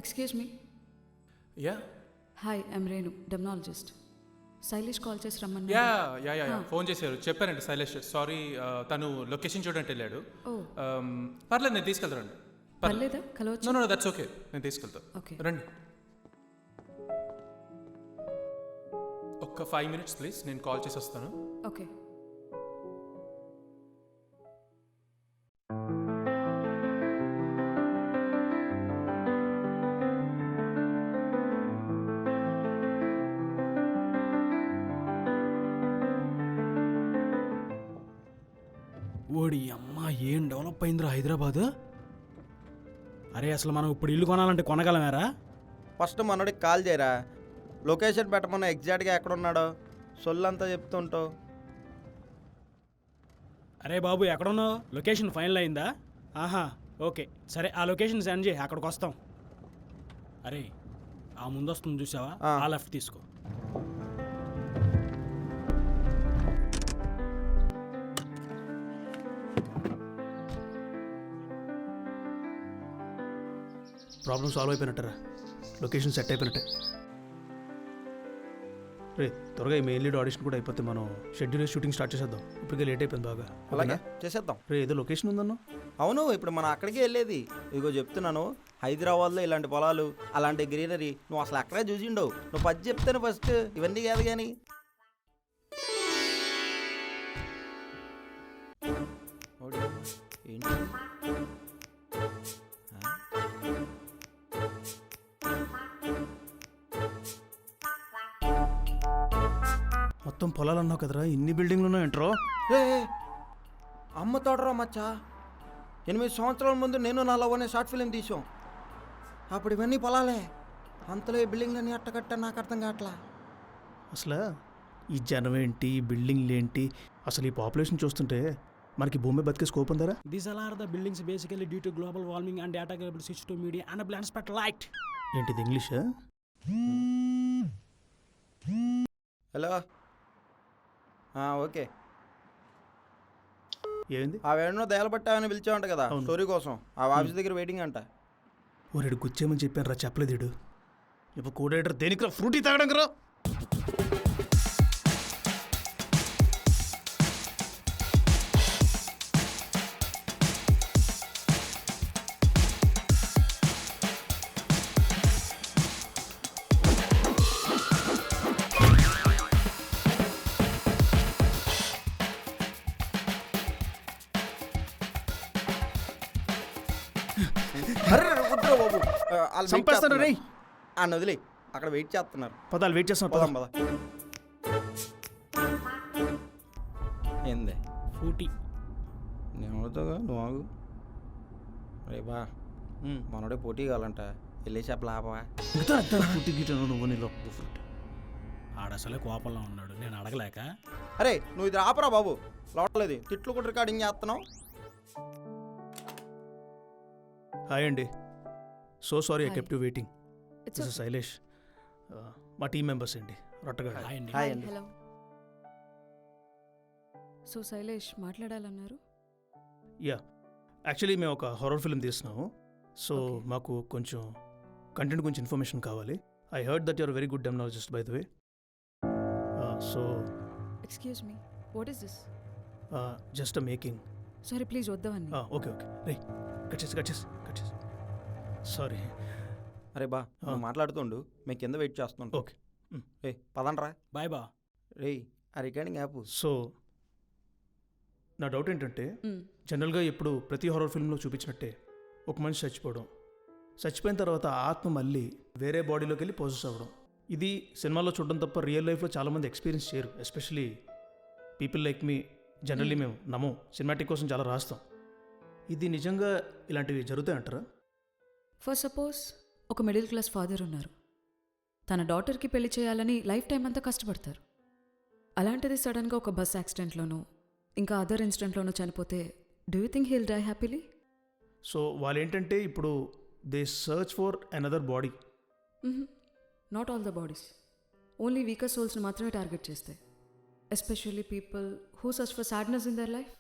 Excuse me. Yeah hi, I'm Renu, demonologist. Shailesh call చేసి రమ్మన్నా. Yeah yeah yeah phone చేశారు, చెప్పారండి శైలేష్. సారీ, తను లొకేషన్ చూడడానికి వెళ్ళాడు. ఓ పర్లేదు, నేను తీసుకెళ్తానండి. పర్లేదా, కలవచ్చు? నో దట్స్ ఓకే, నేను తీసుకెళ్తా. ఓకే. రండి, ఒక్క 5 minutes ప్లీజ్, నేను కాల్ చేసి వస్తాను. ఓకే. ఓడి అమ్మ, ఏం డెవలప్ అయిందిరా హైదరాబాద్. అరే అసలు మనం ఇప్పుడు ఇల్లు కొనాలంటే కొనగలమేరా? ఫస్ట్ మనోడికి కాల్ చేయరా, లొకేషన్ పెట్టమన్నా ఎగ్జాక్ట్గా ఎక్కడున్నాడో సొల్లంతా చెప్తుంటావు. అరే బాబు ఎక్కడున్నావు? లొకేషన్ ఫైనల్ అయిందా? ఆహా ఓకే సరే, ఆ లొకేషన్ సెండ్ చేయి, అక్కడికి వస్తాం. అరే ఆ ముందు వస్తుంది చూసావా, ఆ లెఫ్ట్ తీసుకో. ప్రాబ్లం సాల్వ్ అయిపోయినట్టరా, లొకేషన్ సెట్ అయిపోయినట్టే. రే త్వరగా ఈ మెయిన్ లీడ్ ఆడిషన్ కూడా అయిపోతే మనం షెడ్యూల్ షూటింగ్ స్టార్ట్ చేసేద్దాం. ఇప్పటికే లేట్ అయిపోయింది బాగా. అలాగే చేసేద్దాం. రే ఏదో లొకేషన్ ఉందన్నా? అవును, ఇప్పుడు మనం అక్కడికి వెళ్ళేది. ఇదిగో చెప్తున్నాను, హైదరాబాద్లో ఇలాంటి పొలాలు, అలాంటి గ్రీనరీ నువ్వు అసలు అక్కడే చూసిండవు. నువ్వు పది చెప్తాను ఫస్ట్, ఇవన్నీ కాదు కానీ. ఏంటి మొత్తం పొలాలు అన్నావు కదరా, ఇన్ని బిల్డింగ్లు ఉన్నావు ఏంట్రో? అమ్మ తోడరా మచ్చా, 8 సంవత్సరాల ముందు నేను నా లవ్ అనే షార్ట్ ఫిలిం తీసాం. అప్పుడు ఇవన్నీ పొలాలే, అంతలో ఈ బిల్డింగ్లన్నీ అట్టకట్ట నాకు అర్థం కావట్లా. అసలు ఈ జనం ఏంటి, ఈ బిల్డింగ్లు ఏంటి, అసలు ఈ పాపులేషన్ చూస్తుంటే మనకి భూమి బతికే scope ఉందరా? These all are the buildings basically due to global warming and data capable switch to media and a blind spot light. ఏంటిది ఇంగ్లీష్? Hello, okay. ఏంది? ఆ వేడనో దయాలపట్టామని పిలిచామంట కదా స్టోరీ కోసం, ఆ ఆఫీస్ దగ్గర వెయిటింగ్ అంట. ఓరేడు గుచ్చేమని చెప్పాను రా, చెప్పలేదు వీడు. ఇప్పుడు కోడేటర్ దేనికి రా, ఫ్రూటీ తాగడానికి రా. చంపేస్తాను రే. అన్న వదిలే, అక్కడ వెయిట్ చేస్తున్నారు. పదాలు వెయిట్ చేస్తున్నా, పోదాం పద. ఏంది Footy. నేను అవుతాగా, నువ్వు ఆగు. రే బా, మనోడే పోటీ కావాలంట, వెళ్ళి చెప్పలా ఆపవా. ఫ్రూటీ గీటాను నువ్వు, నీలో ఫ్రూట్. ఆడసలే కోపంలో ఉన్నాడు, నేను అడగలేక. అరే నువ్వు ఇది ఆపరా బాబు, లోపలేదు తిట్లు కూడా రికార్డింగ్ చేస్తున్నావు. హాయ్ అండి, so sorry I kept you waiting. This is Shailesh, మా టీం మెంబర్స్ అండి, రొట్టగా. హాయ్ అండి. హాయ్ అండి. హలో. సో శైలేష్ మాట్లాడాలన్నారు? యా, యాక్చువల్లీ మేము ఒక హారర్ ఫిల్మ్ తీస్తున్నాము. సో మాకు కొంచెం కంటెంట్ గురించి ఇన్ఫర్మేషన్ కావాలి. I heard that your very good demonologist by the way. So excuse me, what is this? Just a making. Sorry please వద్దామని. Okay okay రే, cut చేసి sorry. అరే బా, నువ్వు మాట్లాడుతుండు, మేము కింద వెయిట్ చేస్తుంటాం. ఓకే రే పదండ్రా. బాయ్ బా. రే ఆ రికార్డింగ్ యాప్. సో నా డౌట్ ఏంటంటే, జనరల్గా ఇప్పుడు ప్రతి హారర్ ఫిల్మ్లో చూపించినట్టే ఒక మనిషి చచ్చిపోవడం, చచ్చిపోయిన తర్వాత ఆత్మ మళ్ళీ వేరే బాడీలోకి వెళ్ళి పోజెస్ అవ్వడం, ఇది సినిమాలో చూడడం తప్ప రియల్ లైఫ్లో చాలామంది ఎక్స్పీరియన్స్ చేయరు. ఎస్పెషలీ పీపుల్ లైక్ మీ. జనరల్లీ మేము నమ్మం, సినిమాటిక్ కోసం చాలా రాస్తాం. ఇది నిజంగా ఇలాంటివి జరుగుతాయంటారా? ఫర్ సపోజ్ ఒక మిడిల్ క్లాస్ ఫాదర్ ఉన్నారు, తన డాటర్కి పెళ్లి చేయాలని లైఫ్ టైం అంతా కష్టపడతారు. అలాంటిది సడన్గా ఒక బస్ యాక్సిడెంట్లోనూ ఇంకా అదర్ ఇన్సిడెంట్లోనూ చనిపోతే do you think he'll die happily? So వాళ్ళు ఏంటంటే ఇప్పుడు they search for another body. Not all the bodies, only weaker సోల్స్ని మాత్రమే టార్గెట్ చేస్తాయి. Especially people who search for sadness in their life.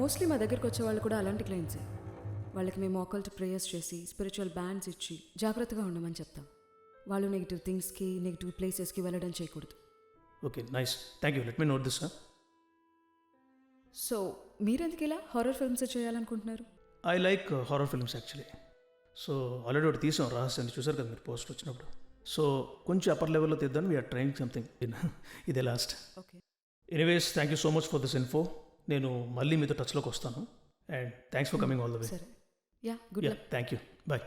Mostly మా దగ్గరికి వచ్చే వాళ్ళు కూడా అలాంటి క్లయింట్సే. వాళ్ళకి మేము ఆకల్ట్ ప్రేయర్స్ చేసి స్పిరిచువల్ బ్యాండ్స్ ఇచ్చి జాగ్రత్తగా ఉండమని చెప్తాం. వాళ్ళు నెగిటివ్ థింగ్స్కి నెగిటివ్ ప్లేసెస్కి వెళ్ళడం చేయకూడదు. Okay, nice, thank you, let me note this. So మీరెందుకు ఇలా హారర్ ఫిల్మ్స్ చేయాలనుకుంటున్నారు? I like horror films actually. So already ఒకటి తీసాం, రహస్యాన్ని చూసారు కదా మీరు పోస్ట్ వచ్చినప్పుడు. సో కొంచెం అప్పర్ లెవెల్లో తీద్దాం, వీఆర్ ట్రైంగ్ సంథింగ్ ఇదే last. Okay, anyways thank you so much for this info. నేను మళ్ళీ మీతో టచ్లోకి వస్తాను. And thanks for coming all the way. సరే, yeah, good luck. Thank you, bye.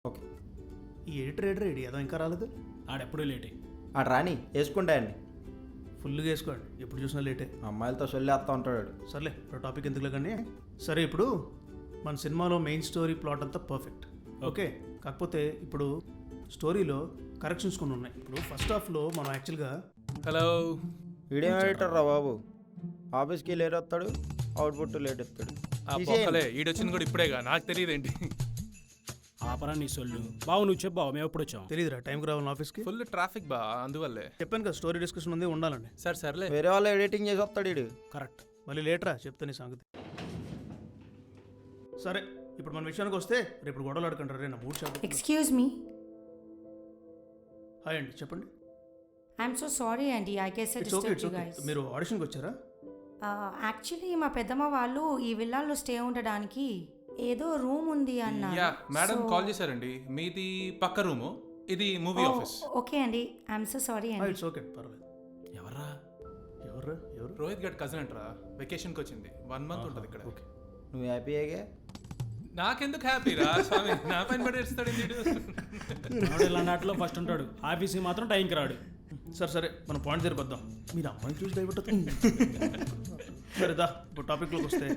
Okay, ఈ ఎడిటర్ రెడీ అదో ఇంకా రాలేదు. ఆడెప్పుడూ లేటే. ఆడు రాని వేసుకుంటా అండి. ఫుల్గా వేసుకోండి, ఎప్పుడు చూసినా లేటే. అమ్మాయిలతో సొల్లేస్తా ఉంటాడు. సర్లే, ఇప్పుడు టాపిక్ ఎందుకు లేకండి. సరే, ఇప్పుడు మన సినిమాలో మెయిన్ స్టోరీ ప్లాట్ అంతా పర్ఫెక్ట్, ఓకే. కాకపోతే ఇప్పుడు స్టోరీలో కరెక్షన్స్ కొన్ని ఉన్నాయి. ఇప్పుడు ఫస్ట్ హాఫ్లో మనం యాక్చువల్గా హలో, వీడియో ఎడిటర్ రా బాబు, ఆఫీస్కి లేట్ వస్తాడు, అవుట్పుట్ లేట్ వస్తాడు. ఈడొచ్చింది కూడా ఇప్పుడేగా, నాకు తెలియదేంటి. ఆపరా నీ సొల్లు. బావు నువ్వు చెప్పు బావు, మేము ఎప్పుడు వచ్చాం? తెలియదురా, టైంకి రావాలి ఆఫీస్కి. ఫుల్ ట్రాఫిక్ బా, అందువల్లే. చెప్పాను కదా, స్టోరీ డిస్కషన్ ఉంది, ఉండాలండి. సర్లే. వేరే వాళ్ళు ఎడిటింగ్ చేసి వస్తాడు వీడు. కరెక్ట్, మళ్ళీ లేటరా చెప్తాను ఈ సంగతి. సరే, ఇప్పుడు మన విషయానికి వస్తే రేపు గొడవలు ఆడుకుంటారు. రే నా మూడు షాప్. Excuse me. హాయ్ అండి, చెప్పండి. I'm so sorry, Andy. I guess I it's okay, disturbed it's you okay. guys. మీరు ఆడిషన్కి వచ్చారా? Actually, మా పెద్దమ్మ వాళ్ళు ఈ విల్లాలో స్టే ఉండడానికి ఏదో రూమ్ ఉంది అన్నారు. యా, మేడం కాల్ చేశారండి. మీది పక్క రూము, ఇది మూవీ ఆఫీస్. ఓకే అండి, ఐఎమ్ సో సారీ అండి. ఇట్స్ ఓకే, పర్వాలేదు. ఎవర్రా? ఎవరు? రోహిత్ గడ్ కజిన్ అంటారా, వెకేషన్కి వచ్చింది. 1 month ఉంటుంది ఇక్కడ. ఓకే. నువ్వు హ్యాపీగా? నాకెందుకు హ్యాపీ రా స్వామి, నా పైన పడి ఏడుస్తాడు వీడు. ఇలా నాట్లో ఫస్ట్ ఉంటాడు, ఆఫీస్కి మాత్రం టైంకి రాడు. సరే, మనం పాయింట్ జరిపోద్దాం. మీరు అమ్మాయిని చూసి దయపట్టు. సరే దా, ఇప్పుడు టాపిక్లోకి వస్తే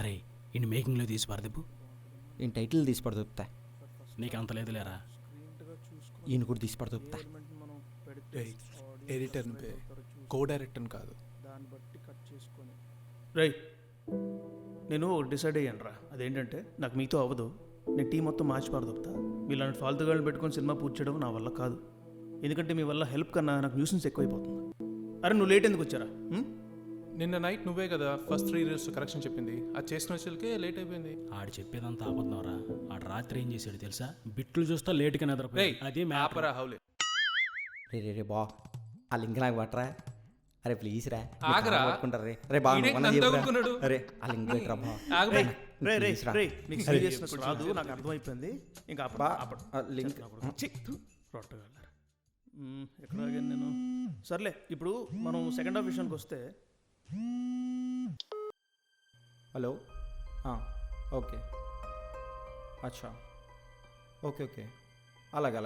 అరే ఇన్ని మేకింగ్లో తీసి పరదిప్పు. ఈయన టైటిల్ తీసి పడుతా, నీకు అంత లేదులేరా. ఈయన కూడా తీసి పడుతా. ఎడిటర్ కో డైరెక్టర్ కాదు. దాన్ని బట్టి కట్ చేసుకొని రై నేను డిసైడ్ అయ్యాను రా. అదేంటంటే నాకు మీతో అవ్వదు, నేను టీం మొత్తం మార్చి పారదొప్తా. మీలాంటి ఫాల్తుగాళ్ళని పెట్టుకొని సినిమా పూర్తి చేయడం నా వల్ల కాదు. ఎందుకంటే మీ వల్ల హెల్ప్ కన్నా నాకు న్యూసెన్స్ ఎక్కువైపోతుంది. అరే నువ్వు లేట్ ఎందుకు వచ్చారా? నిన్న నైట్ నువ్వే కదా ఫస్ట్ 3 years కరెక్షన్ చెప్పింది, అది చేసిన వచ్చేకే లేట్ అయిపోయింది. ఆడు చెప్పేదంతా అబద్ధంరా. ఆడు రాత్రి ఏం చేశాడు తెలుసా? బిట్లు చూస్తా లేట్గా నిద్రపోయి. అది ఆపరా హౌలే. రే బా, ఆ లింక్ నాకు పట్టరా. అరే ప్లీజ్ రా, ఆగరా. పట్టుకుంటారు రే. రే బా, ఈడేంటి నన్ను తవ్వుకున్నాడు? అరే ఆ లింక్ పెట్టరా బా. ఆగబే. మీకు సీరియస్నెస్ రాదు, నాకు అర్థమైపోయింది. ఇంకా బా ఆ లింక్ ఎక్కడ ఆగాను నేను? సర్లే, ఇప్పుడు మనం సెకండ్ హాఫ్ విషయానికి వస్తే. హలో, ఓకే, అచ్చా, ఓకే, అలాగే.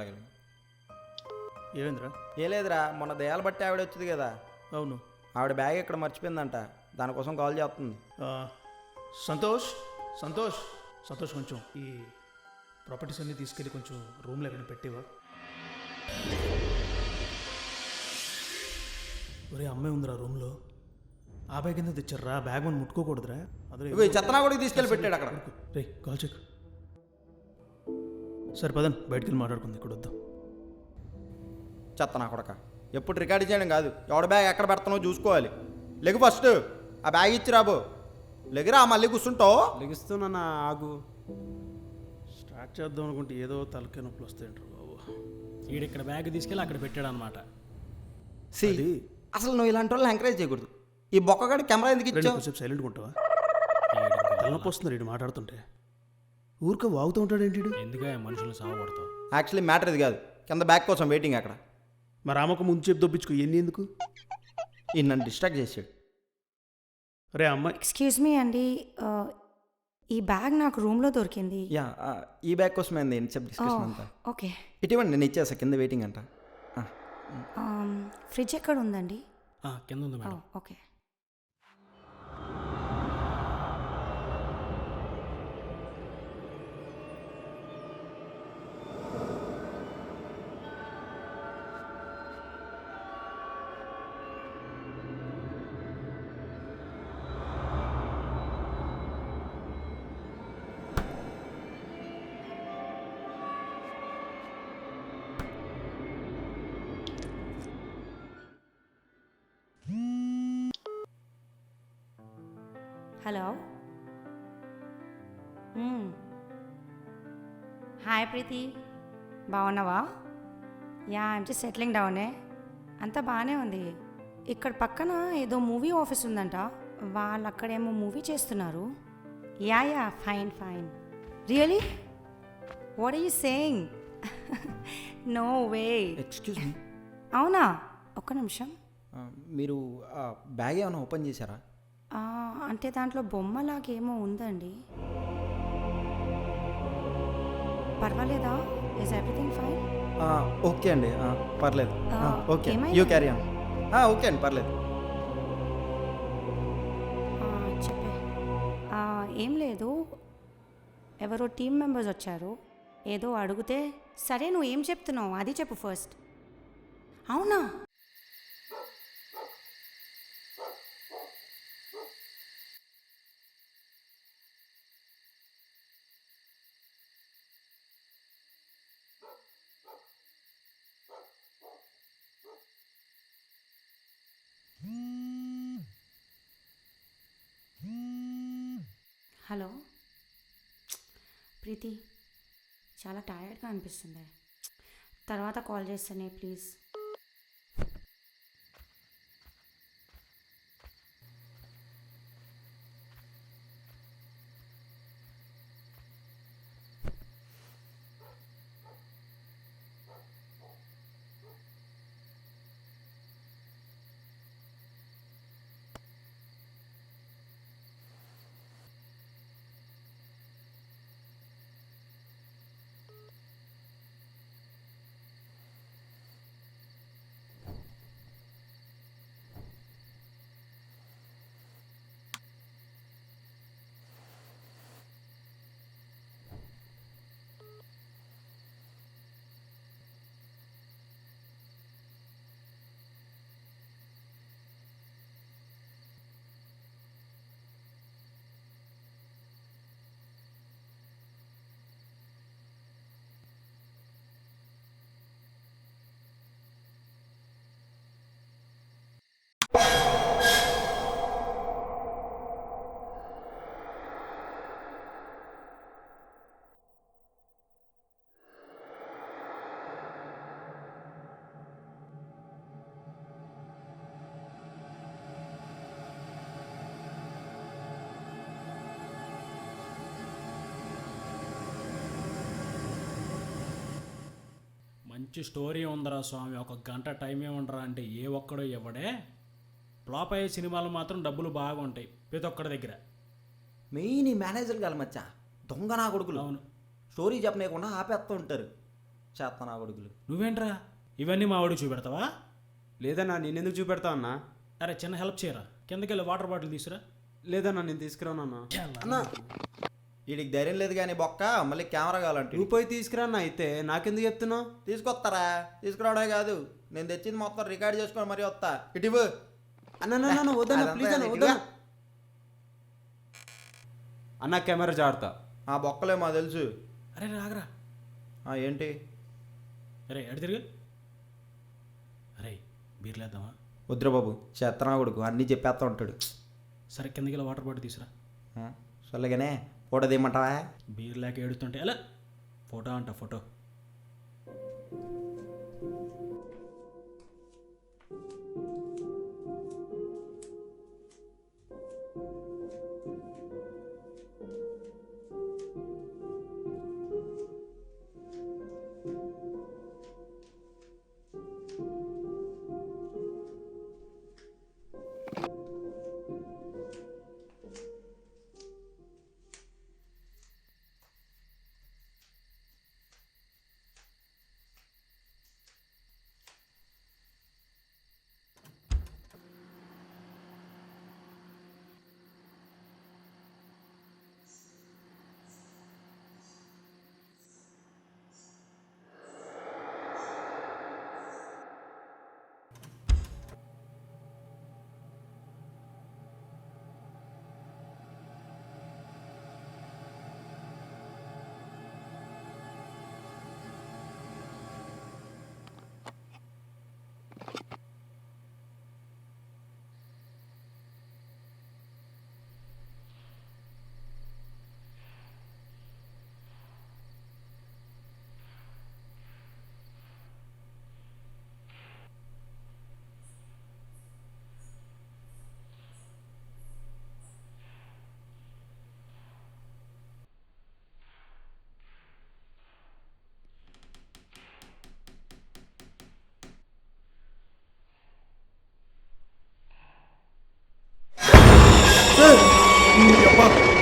ఏమైందిరా? ఏ లేదురా, మొన్న దయాలు బట్టి ఆవిడ వచ్చింది కదా, అవును, ఆవిడ బ్యాగ్ ఇక్కడ మర్చిపోయిందంట, దానికోసం కాల్ చేస్తుంది. సంతోష్ కొంచెం ఈ ప్రాపర్టీస్ అన్నీ తీసుకెళ్ళి కొంచెం రూమ్లో ఎక్కడ పెట్టేవా? ఒరే అమ్మాయి ఉందిరా రూమ్లో. ఆ బ్యాగ్ కింద తెచ్చారా? బ్యాగ్ మనం ముట్టుకోకూడదురా. అదే చెత్తనా కూడా తీసుకెళ్ళి పెట్టాడు అక్కడ. రే కాల్ చెక్. సరే పదన్ బయటికి వెళ్ళి మాట్లాడుకుంది ఇక్కడ వద్దాం. చెత్త నా కొడక, ఎప్పుడు రికార్డు చేయడం కాదు, ఎవడ బ్యాగ్ ఎక్కడ పెడతానో చూసుకోవాలి. లెగు ఫస్ట్, ఆ బ్యాగ్ ఇచ్చి రాబో. లెగురా, మళ్ళీ కూర్చుంటావు. లెగిస్తున్నా ఆగు. స్టార్ట్ చేద్దాం అనుకుంటే ఏదో తలకాయ నొప్పులు వస్తాయంటారు బాబు. ఈడిక్కడ బ్యాగ్ తీసుకెళ్ళి అక్కడ పెట్టాడు అనమాట. సి అసలు నువ్వు ఇలాంటి వాళ్ళని ఎంకరేజ్ చేయకూడదు. ఈ బొక్కగాడి కెమెరా ఎందుకు రెండు ఇచ్చావు? కొంచెం సైలెంట్గా ఉంటావా? తలనొప్పి వస్తుంది వీడు మాట్లాడుతుంటే. ఊరికే వాగుతూ ఉంటాడు ఏంటి వీడు? ఎందుకే మనుషులు సావబడతావు? యాక్చువల్లీ మ్యాటర్ ఇది కాదు, కింద బ్యాగ్ కోసం వెయిటింగ్ అక్కడ. మరి రామకు ముందు చెప్పి దొప్పించుకో, ఎన్ని ఎందుకు? ఈ నన్ను డిస్ట్రాక్ట్ చేసాడు. రే అమ్మాయి, ఎక్స్క్యూజ్ మీ అండి, ఈ బ్యాగ్ నాకు రూమ్లో దొరికింది. యా, ఈ బ్యాగ్ కోసమే అండి చెప్పి డిస్కషన్ అంతా. ఓకే. ఇటీవండి నేను ఇచ్చేసా, కింద వెయిటింగ్ అంట. ఫ్రిడ్జ్ ఎక్కడ ఉందండి? కింద ఉంది madam. Okay. Hello. Hi Preethi, బాగున్నావా? యా, ఐమ్ జస్ట్ సెటిలింగ్ డౌనే. అంతా బాగానే ఉంది. ఇక్కడ పక్కన ఏదో మూవీ ఆఫీస్ ఉందంట, వాళ్ళు అక్కడేమో మూవీ చేస్తున్నారు. Yeah yeah, fine fine. Really? What are you saying? No way. Excuse me. అవునా? ఒక్క నిమిషం. మీరు బ్యాగ్ ఏమైనా ఓపెన్ చేశారా? అంటే దాంట్లో బొమ్మలాగేమో ఉందండి. పర్వాలేదా? Is everything fine? ఓకే అండి, పర్లేదు. ఓకే, ఏమైంది? You carry on. ఓకే అండి, పర్లేదు. చెప్పే. ఏం లేదు, ఎవరో టీం మెంబర్స్ వచ్చారు, ఏదో అడిగితే సరే నువ్వు ఏం చెప్తున్నావు అది చెప్పు ఫస్ట్. అవునా? హలో ప్రీతి, చాలా టైర్డ్గా అనిపిస్తుంది, తర్వాత కాల్ చేస్తానే ప్లీజ్. మంచి స్టోరీ ఉందరా స్వామి, ఒక గంట టైం ఏముండరా అంటే ఏ ఒక్కడో ఇవ్వడే. ఫ్లాప్ అయ్యే సినిమాలు మాత్రం డబ్బులు బాగా ఉంటాయి ప్రతి ఒక్కడి దగ్గర. మెయిన్ ఈ మేనేజర్ గారు మచ్చా దొంగ నా కొడుకులు. అవును, స్టోరీ చెప్పనీయకుండా ఆపేస్తూ ఉంటారు చేత నా కొడుకులు. నువ్వేంట్రా ఇవన్నీ మా వాడికి చూపెడతావా? లేదన్నా, నేనెందుకు చూపెడతా అన్నా? అరే చిన్న హెల్ప్ చేయరా, కిందకెళ్ళి వాటర్ బాటిల్ తీసురా. లేదన్నా, నేను తీసుకురానన్నా. అన్నా, వీడికి ధైర్యం లేదు కానీ బొక్క మళ్ళీ కెమెరా కావాలంటే నువ్వు పోయి తీసుకురాన్నా. అయితే నాకెందుకు చెప్తున్నావు? తీసుకొస్తారా? తీసుకురావడే కాదు, నేను తెచ్చింది మొత్తం రికార్డ్ చేసుకొని మరీ వస్తా. ఇటీవు అన్న వద్దన్నా, ప్లీజ్ అన్న, వద్దన్నా. అన్న కెమెరా జాడతా. ఆ బొక్కలే మా తెలుసు. అరే రాగరా, ఏంటి? అరే ఎడు తిరుగు. అరే బీర్లేద్దామా? వద్దురా బాబు, చేత్తనా కొడుకు అన్నీ చెప్పేస్తా ఉంటాడు. సరే కిందకి ఇలా వాటర్ బాటిల్ తీసురా. సొల్లగానే ఫోటో తీయమంటావా? బీర్ లేక ఏడుతుంటే ఎలా ఫోటో అంట ఫోటో.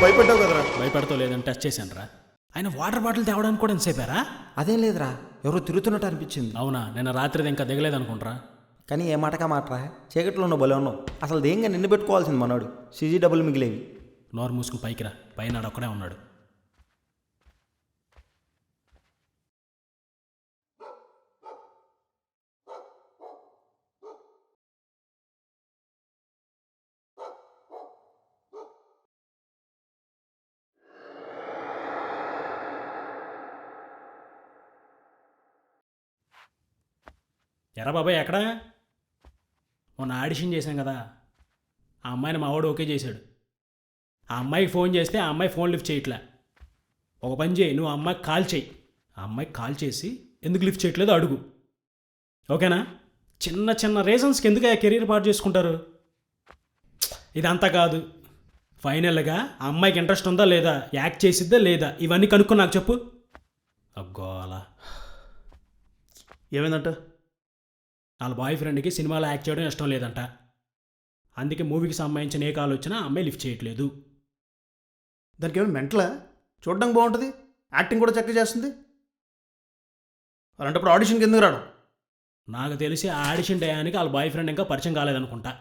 భయపడ్డావు కదరా? భయపడతో లేదని టచ్ చేశాను రా. ఆయన వాటర్ బాటిల్ తేవడానికి కూడా ఎంతసేపారా? అదేం లేదురా, ఎవరో తిరుగుతున్నట్టు అనిపించింది. అవునా, నిన్న రాత్రిది ఇంకా దిగలేదు అనుకుంటారా. కానీ ఏ మాటకా మాటరా, చీకట్లో ఉన్న బలే ఉన్నావు. అసలు దేంగా నిన్ను పెట్టుకోవాల్సింది మనోడు. సీజీ డబ్బులు మిగిలేవి. నోరు మూసుకుని పైకి రా, పైన ఒక్కడే ఉన్నాడు. ఎరా బాబాయ్ ఎక్కడా? మొన్న ఆడిషన్ చేశాం కదా, ఆ అమ్మాయిని మా వాడు ఓకే చేశాడు. ఆ అమ్మాయికి ఫోన్ చేస్తే ఆ అమ్మాయి ఫోన్ లిఫ్ట్ చేయట్లే. ఒక పని చేయి, నువ్వు ఆ అమ్మాయికి కాల్ చేయి. ఆ అమ్మాయికి కాల్ చేసి ఎందుకు లిఫ్ట్ చేయట్లేదో అడుగు, ఓకేనా? చిన్న చిన్న రీజన్స్కి ఎందుకు కెరీర్ పాటు చేసుకుంటారు. ఇదంతా కాదు, ఫైనల్గా ఆ అమ్మాయికి ఇంట్రెస్ట్ ఉందా లేదా, యాక్ట్ చేసిద్దా లేదా, ఇవన్నీ కనుక్కొని నాకు చెప్పు. అగ్గో అలా ఏమైందంట? వాళ్ళ బాయ్ ఫ్రెండ్కి సినిమాలో యాక్ట్ చేయడం ఇష్టం లేదంట. అందుకే మూవీకి సంబంధించిన ఏ కాల్ వచ్చినా అమ్మాయి లిఫ్ట్ చేయట్లేదు. దానికి ఏమైనా మెంటలా? చూడడానికి బాగుంటుంది, యాక్టింగ్ కూడా చక్కగా చేస్తుంది. అలాంటప్పుడు ఆడిషన్కి ఎందుకు రావడం? నాకు తెలిసి ఆ ఆడిషన్ టయానికి వాళ్ళ బాయ్ ఫ్రెండ్ ఇంకా పరిచయం కాలేదనుకుంటా.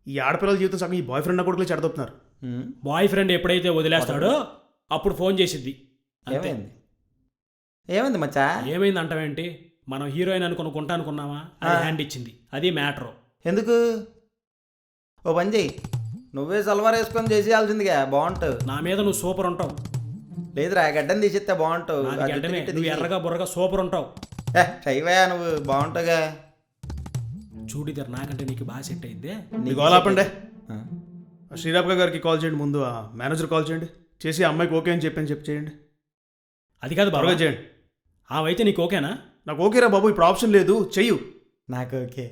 ఈ ఆడపిల్లల జీవితం సగం ఈ బాయ్ ఫ్రెండ్ కొడుకులు చెడదొప్పుతున్నారు. బాయ్ ఫ్రెండ్ ఎప్పుడైతే వదిలేస్తాడో అప్పుడు ఫోన్ చేసిద్ది. అంతే. ఏమైంది మచ్చా? ఏమైంది అంటావేంటి? మనం హీరోయిన్ అనుకుని కొంటా అనుకున్నావా, అది హ్యాండ్ ఇచ్చింది, అది మ్యాటరు. ఎందుకు? ఓ పని చెయ్యి, నువ్వే సల్వార్ వేసుకొని చేసేయాల్సిందిగా, బాగుంటావు. నా మీద నువ్వు సూపర్ ఉంటావు. లేదురా, గడ్డం తీసిస్తే బాగుంటావు. నాది గడ్డమే, నువ్వు ఎర్రగా బుర్రగా సూపర్ ఉంటావు. చైవయా, నువ్వు బాగుంటావుగా. చూడిద్దరు నాకంటే నీకు బాగా సెట్ అయిందే. నీకు కాల్ ఆపండి. శ్రీరామ్ గారికి కాల్ చేయండి, ముందు ఆ మేనేజర్ కాల్ చేయండి, చేసి ఆ అమ్మాయికి ఓకే అని చెప్పి చేయండి. అది కాదు బాగా చేయండి. ఆమైతే నీకు ఓకేనా? నాకు ఓకేరా బాబు, ఇప్పుడు ఆప్షన్ లేదు, చెయ్యు. నాకు ఓకే.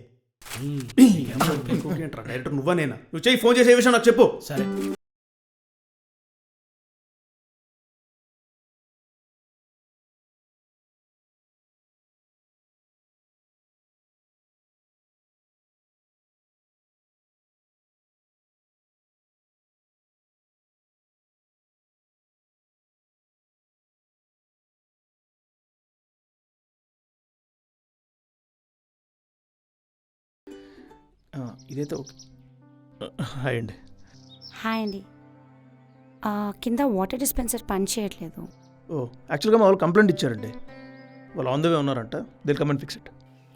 ఓకే అంటారా డైరెక్టర్? నువ్వా నేనా? నువ్వు చెయ్యి, ఫోన్ చేసే విషయం నాకు చెప్పు. సరే. ఇదైతే ఓకే. హాయ్ అండి. హాయ్ అండి. కింద వాటర్ డిస్పెన్సర్ పని చేయట్లేదు. ఓ, యాక్చువల్గా మా వాళ్ళు కంప్లైంట్ ఇచ్చారండి, వాళ్ళు ఆన్ ద వే ఉన్నారంట, they'll come and fix it.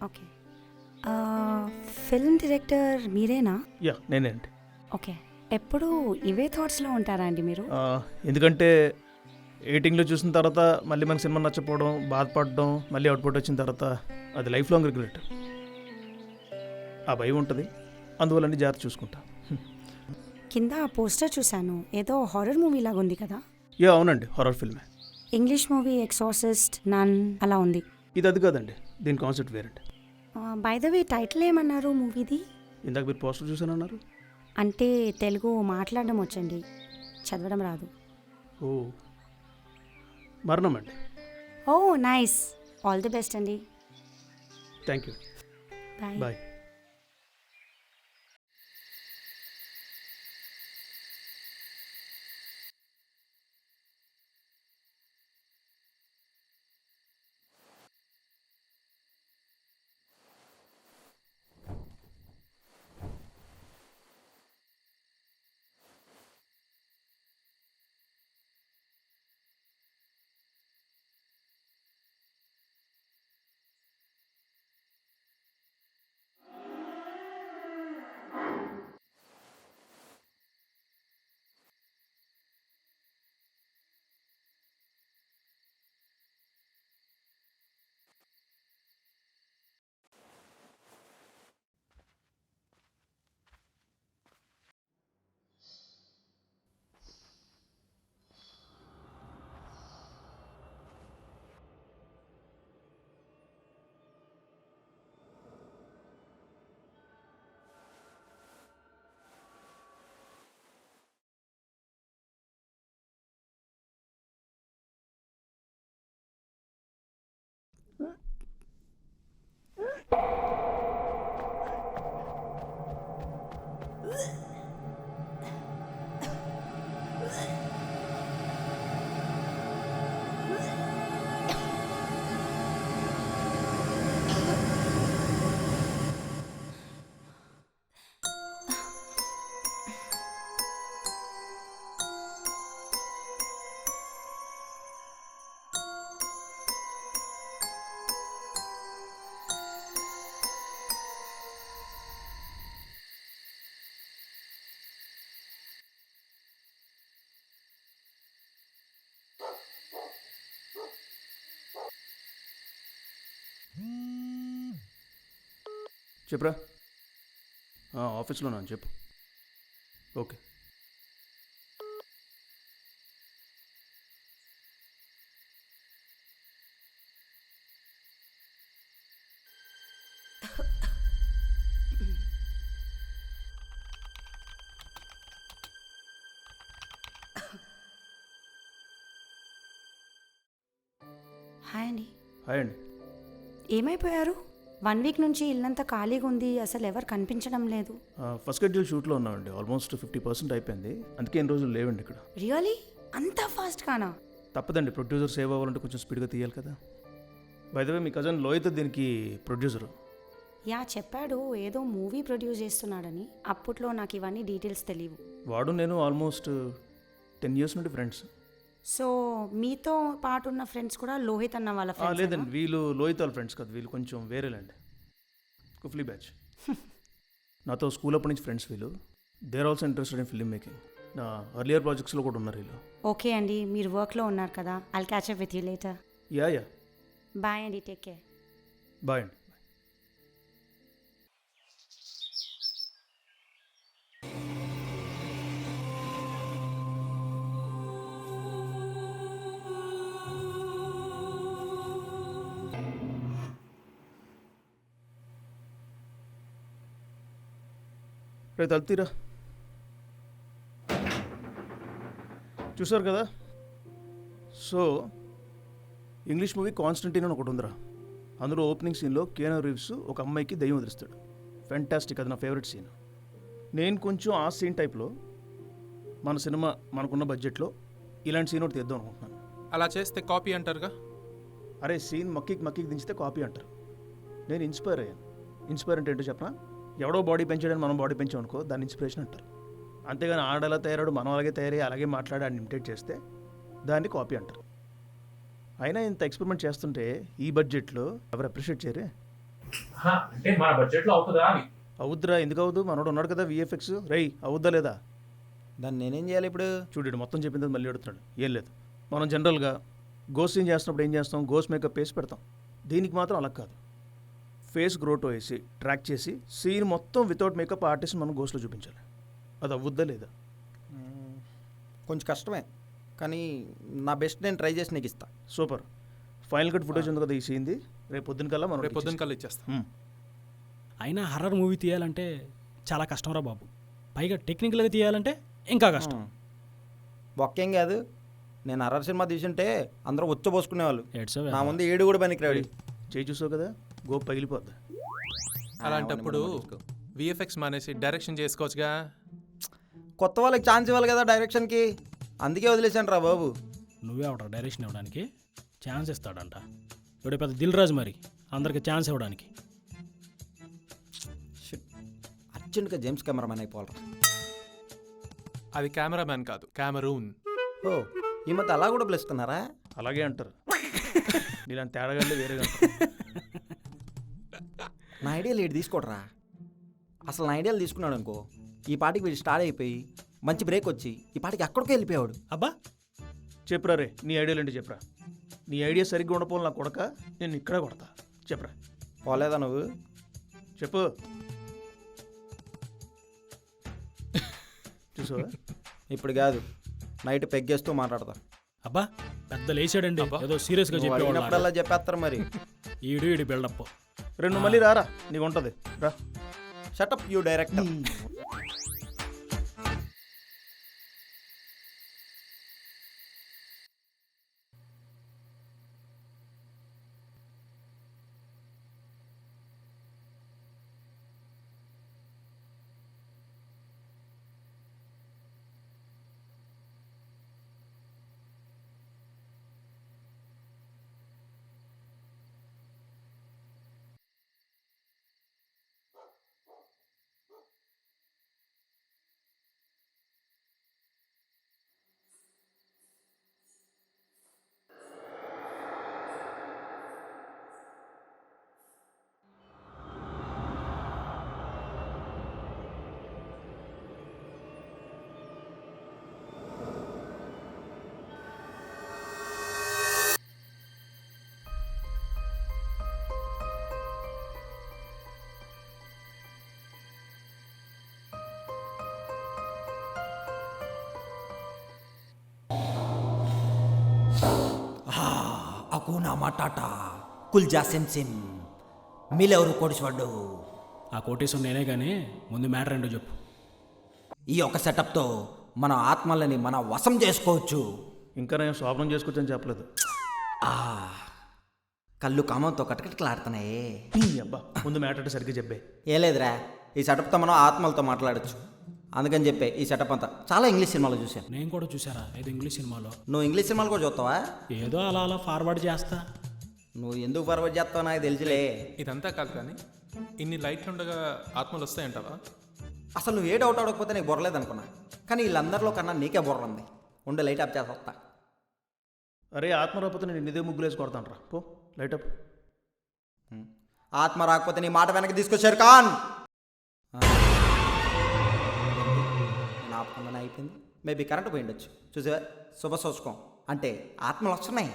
Okay. Film director మీరేనా? యా, నేనే అండి. ఓకే. ఎప్పుడు ఇవే థాట్స్లో ఉంటారా అండి మీరు? ఎందుకంటే ఎయిటింగ్లో చూసిన తర్వాత మళ్ళీ మనకి సినిమా నచ్చపోవడం, బాధపడడం, మళ్ళీ అవుట్పుట్ వచ్చిన తర్వాత అది లైఫ్ లాంగ్ రిగ్రెట్. ఆ భయం ఉంటుంది, అందువల్ల అన్ని జాగ్రత్త చూసుకుంటా. కింద ఆ పోస్టర్ చూశాను, ఏదో హారర్ మూవీ లాగా ఉంది కదా. యా అవునండి, హారర్ ఫిల్మే. ఇంగ్లీష్ మూవీ ఎక్సార్సిస్ట్, నన్ అలా ఉంది. ఇది అది కాదండి, దీని కాన్సెప్ట్ వేరండి. బై ద వే టైటిల్ ఏమన్నారు మూవీది? ఇందాక మీరు పోస్టర్ చూసానన్నారు. అంటే తెలుగు మాట్లాడడం వచ్చండి, చదవడం రాదు. ఓ, మరణం అండి. Oh nice, all the best అండి. Thank you, bye. బాయ్. చెప్పురా. ఆఫీస్లో నాన్న చెప్పు. ఓకే. హాయ్ అండి. హాయ్ అండి. ఏమైపోయారు? 1 వీక్ నుంచి ఇల్లంతా ఖాళీగా ఉంది, అసలు ఎవరు కనిపించడం లేదు. ఫస్ట్ షెడ్యూల్ షూట్లో ఉన్నామండి, ఆల్మోస్ట్ 50% అయిపోయింది. అందుకే ఎన్ని రోజులు లేవండి ఇక్కడ. రియలీ? అంత ఫాస్ట్ కానా? తప్పదండి, ప్రొడ్యూసర్ సేవ్ అవ్వాలంటే కొంచెం స్పీడ్గా తీయాలి కదా. బై ద వే మీ కజన్ లోహిత్ దీనికి ప్రొడ్యూసరు. యా చెప్పాడు, ఏదో మూవీ ప్రొడ్యూస్ చేస్తున్నాడని. అప్పట్లో నాకు ఇవన్నీ డీటెయిల్స్ తెలియవు. వాడు నేను ఆల్మోస్ట్ 10 years నుండి ఫ్రెండ్స్. సో మీతో పాటు ఉన్న ఫ్రెండ్స్ కూడా లోహిత్ అన్న వాళ్ళ ఫ్రెండ్స్? లేదండి, వీళ్ళు లోహిత్ వాళ్ళ ఫ్రెండ్స్ కాదు, వీళ్ళు కొంచెం వేరేలేండి, కుఫ్లీ బ్యాచ్. నాతో స్కూల్ అప్పటి నుంచి ఫ్రెండ్స్ వీళ్ళు. They are also interested in film making. నా అర్లియర్ ప్రాజెక్ట్స్లో కూడా ఉన్నారు వీళ్ళు. ఓకే అండి, మీరు వర్క్లో ఉన్నారు కదా, I'll catch up with you later. Yeah. Bye అండి, టేక్ కేర్. బాయ్ అండి. రేపు తలుతీరా. చూసారు కదా. సో ఇంగ్లీష్ మూవీ కాన్స్టంటీన్ అని ఒకటి ఉందిరా. అందులో ఓపెనింగ్ సీన్లో కియానూ రీవ్స్ ఒక అమ్మాయికి దయ్యం వదిలిస్తాడు. ఫ్యాంటాస్టిక్, అది నా ఫేవరెట్ సీన్. నేను కొంచెం ఆ సీన్ టైప్లో మన సినిమా మనకున్న బడ్జెట్లో ఇలాంటి సీన్ ఒకటి తీద్దాం అనుకుంటున్నాను. అలా చేస్తే కాపీ అంటారుగా. అరే సీన్ మక్కికి దించితే కాపీ అంటారు. నేను ఇన్స్పైర్ అయ్యాను. ఇన్స్పైర్ అంటే ఏంటో చెప్పనా? ఎవడో బాడీ పెంచాడని మనం బాడీ పెంచాం అనుకో, దాన్ని ఇన్స్పిరేషన్ అంటారు. అంతేగాని ఆడలా తయారాడు మనం అలాగే తయారయ్యి అలాగే మాట్లాడి ఆయన ఇమిటేట్ చేస్తే దాన్ని కాపీ అంటారు. అయినా ఇంత ఎక్స్పెరిమెంట్ చేస్తుంటే ఈ బడ్జెట్లో ఎవరు అప్రిషియేట్ చేయరే? అంటే మన బడ్జెట్లో అవుతుందా అని. అవుద్దురా, ఎందుకు అవ్వదు? మనోడు ఉన్నాడు కదా VFX. రై అవుద్దా లేదా? దాన్ని నేనేం చేయాలి ఇప్పుడు? చూడు మొత్తం చెప్పింది మళ్ళీ అడుగుతున్నాడు. ఏం లేదు, మనం జనరల్గా గోస్ట్ సీన్ చేస్తున్నప్పుడు ఏం చేస్తాం, గోస్ట్ మేకప్ వేసి పెడతాం. దీనికి మాత్రం అలా కాదు. ఫేస్ గ్రోటో వేసి ట్రాక్ చేసి సీన్ మొత్తం వితౌట్ మేకప్ ఆర్టిస్ట్ మనం గోస్ట్లో చూపించాలి. అది అవ్వుద్దా లేదా? కొంచెం కష్టమే, కానీ నా బెస్ట్ నేను ట్రై చేసి నీకు ఇస్తా. సూపర్. ఫైనల్ కట్ ఫుటేజ్ ఉంది కదా ఈ సీన్ది, రేపు పొద్దున కల్లా మనం రేపు పొద్దున్న కల్లా ఇచ్చేస్తాం. అయినా హర్రర్ మూవీ తీయాలంటే చాలా కష్టంరా బాబు. పైగా టెక్నికల్గా తీయాలంటే ఇంకా కష్టం. ఒక్కేం కాదు, నేను హర్రర్ సినిమా తీసుంటే అందరూ ఉచ్చబోసుకునేవాళ్ళు. ఏడ్సో నా ముందు ఏడు కూడా పనికిరాడు. చేయి చూసావు కదా, గోప్ పగిలిపోద్ది. అలాంటప్పుడు విఎఫ్ఎక్స్ మానేసి డైరెక్షన్ చేసుకోవచ్చుగా. కొత్త వాళ్ళకి ఛాన్స్ ఇవ్వాలి కదా డైరెక్షన్కి, అందుకే వదిలేశాను రా బాబు. నువ్వే అవడా డైరెక్షన్ ఇవ్వడానికి? ఛాన్స్ ఇస్తాడంట ఇప్పుడు పెద్ద దిల్ రాజు, మరి అందరికి ఛాన్స్ ఇవ్వడానికి. అర్జెంట్గా జేమ్స్ కెమెరామెన్ అయిపోవాలరా. అది కెమెరామ్యాన్ కాదు, కెమెరూన్. ఓ, ఈ మధ్య అలా కూడా పిలుస్తున్నారా? అలాగే అంటారు. నీలాంటి తేడాగా వేరేగా అంటారు. నా ఐడియాలు ఏడు తీసుకోడరా. అసలు నా ఐడియాలు తీసుకున్నాడు అనుకో, ఈ పాటికి వీడు స్టార్ట్ అయిపోయి మంచి బ్రేక్ వచ్చి ఈ పాటికి ఎక్కడికో వెళ్ళిపోయాడు. అబ్బా చెప్పురా రే, నీ ఐడియాలు ఏంటి చెప్పురా. నీ ఐడియా సరిగ్గా ఉండపోవాలి నా కొడక, నేను ఇక్కడే కొడతా. చెప్పురా. పోలేదా నువ్వు? చెప్పు. చూసావా? ఇప్పుడు కాదు, నైట్ పెగ్గేస్తూ మాట్లాడతా. అబ్బా పెద్ద లేచాడండి, ఏదో సీరియస్గా చెప్పేవాడు. అడిగినప్పుడల్లా చెప్పేస్తారు మరి. ఈడు బిల్డప్. రెండు మళ్ళీ రారా, నీకు ఉంటుంది రా. Shut up you director. అకూనా మాటాటా కుల్జా సిమ్ మీలెవరు కోడిసవాడు. ఆ కోటేశ్వరం నేనే కానీ ముందు మ్యాటర్ ఏంటో చెప్పు. ఈ యొక్క సెటప్తో మన ఆత్మలని మన వశం చేసుకోవచ్చు. ఇంకా నేను స్వాపనం చేసుకోవచ్చని చెప్పలేదు. కళ్ళు కామంతో కటకటలాడుతున్నాయే. అబ్బా ముందు మ్యాటర్ అంటే సరిగ్గా చెప్పే. ఏ లేదురా, ఈ సెటప్తో మనం ఆత్మలతో మాట్లాడచ్చు. అందుకని చెప్పే ఈ సెటప్ అంతా చాలా ఇంగ్లీష్ సినిమాలో చూశాను. నేను కూడా చూసారా ఏదో ఇంగ్లీష్ సినిమాలో. నువ్వు ఇంగ్లీష్ సినిమాలు కూడా చూస్తావా? ఏదో అలా ఫార్వర్డ్ చేస్తా. నువ్వు ఎందుకు ఫార్వర్డ్ చేస్తావు నాకు తెలిసిలే. ఇదంతా కాదు కానీ ఇన్ని లైట్లు ఉండగా ఆత్మలు వస్తాయంటావా? అసలు నువ్వు ఏ డౌట్ అడగకపోతే నీకు బొర్రలేదు అనుకున్నా, కానీ వీళ్ళందరిలో కన్నా నీకే బొర్ర ఉంది. ఉండే లైట్ ఆఫ్ చేసి వస్తా. అరే ఆత్మ రాకపోతే నేను ఇదే ముగ్గులు వేసి కొడతాను రా. పో లైట్ అప్. ఆత్మ రాకపోతే నీ మాట వెనక్కి తీసుకొచ్చారు ఖాన్. నాపకుండా అయిపోయింది. మేబీ కరెంట్ పోయి ఉండొచ్చు. చూసా, శుభ సూచకం అంటే ఆత్మలు వస్తున్నాయి.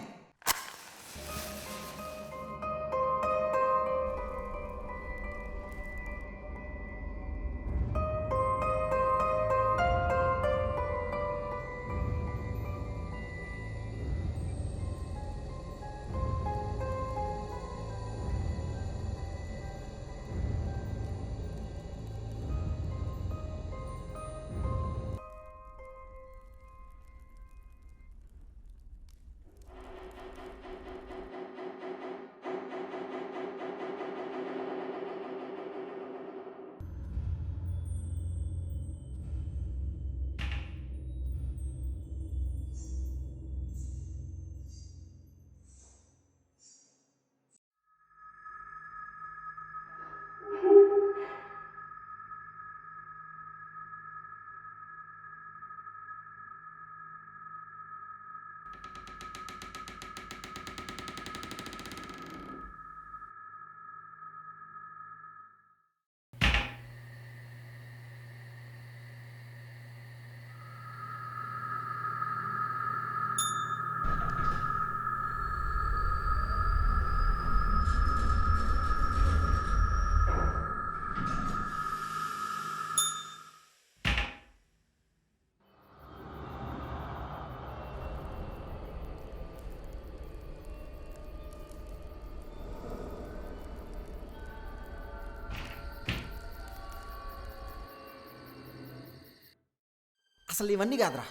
అసలు ఇవన్నీ కాదురా.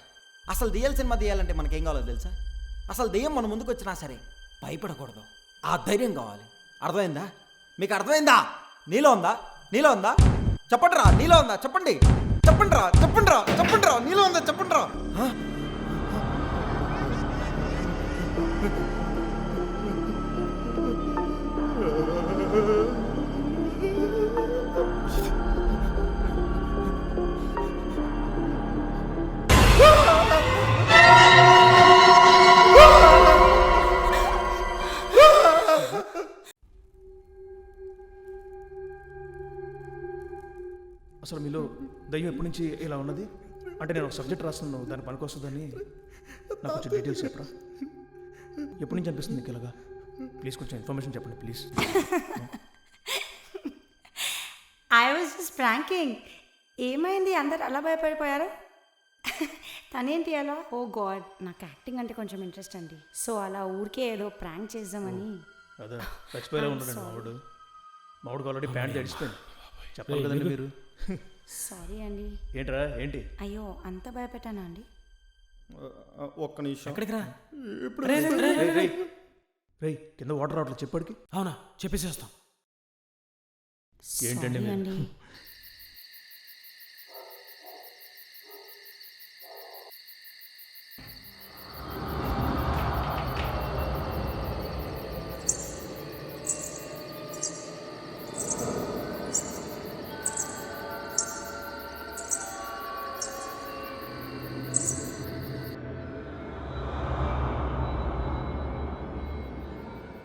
అసలు దెయ్యాల సినిమా తీయాలంటే మనకేం కావాలో తెలుసా? అసలు దెయ్యం మన ముందుకు వచ్చినా సరే భయపడకూడదు, ఆ ధైర్యం కావాలి. అర్థమైందా? మీకు అర్థమైందా? నీలో ఉందా? నీలో ఉందా? చెప్పండి రా, నీలో ఉందా? చెప్పండి, చెప్పండి రా, చెప్పండి రా, చెప్పండి రా, నీలో ఉందా? చెప్పండి రా. అసలు మీలో దయ్యం ఎప్పటి నుంచి ఇలా ఉన్నది? అంటే నేను ఒక సబ్జెక్ట్ రాస్తున్నాను, దాని పనికి వస్తుందని నాకు కొంచెం డీటెయిల్స్ చెప్పరా. ఎప్పటి నుంచి అనిపిస్తుంది మీకు ఇలాగా? ప్లీజ్ కొంచెం ఇన్ఫర్మేషన్ చెప్పండి please. I was just pranking. ఏమైంది అందరు అలా భయపడిపోయారు? తనేంటి అలా? ఓ గాడ్, నాకు యాక్టింగ్ అంటే కొంచెం ఇంట్రెస్ట్ అండి. సో అలా ఊరికే ఏదో ప్రాంక్ చేద్దామని. అదే చచ్చిపోయేలా ఉంటాడండి మావుడికి ఆల్రెడీ ప్యాంట్ తడిచిపోయింది. చెప్పాలి కదండి మీరు. సారీ అండి. ఏంట్రా ఏంటి? అయ్యో అంత భయపెట్టానా అండి? ఒక్క నిమిషం. ఎక్కడికి రా? రేయ్ కింద వాటర్ రావట్లేదు చెప్పడికి. అవునా, చెప్పేసేస్తాం. ఏంటండి Sorry మీరు? అండి.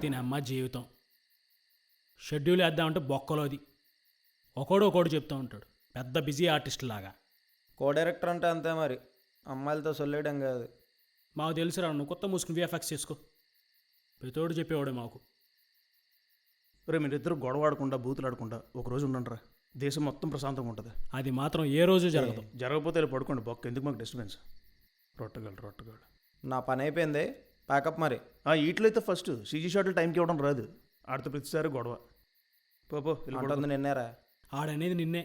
దీని అమ్మ జీవితం. షెడ్యూల్ వేద్దామంటే బొక్కలోది. ఒకడు చెప్తూ ఉంటాడు, పెద్ద బిజీ ఆర్టిస్ట్ లాగా. కో డైరెక్టర్ అంటే అంతే మరి, అమ్మాయిలతో సొల్లేయడం కాదు. మాకు తెలుసురా, నువ్వు కొత్త మూసుకుని విఎఫ్ఎక్స్ చేసుకో. ప్రతోడు చెప్పేవాడే మాకు. రే మీరిద్దరు గొడవ ఆడకుండా బూతులు ఆడకుండా ఒకరోజు ఉండండి రా, దేశం మొత్తం ప్రశాంతంగా ఉంటుంది. అది మాత్రం ఏ రోజు జరగదు. జరగకపోతే వెళ్ళి పడుకోండి, బొక్క ఎందుకు మాకు డిస్టర్బెన్స్. రొట్టగలడు. నా పని అయిపోయింది, ప్యాకప్ మరి. వీటిలో అయితే ఫస్ట్ సీజీ షాట్లు టైంకి ఇవ్వడం రాదు, ఆడితో ప్రతిసారి గొడవ. పో అంటుంది నిన్నేరా. ఆడనేది నిన్నే.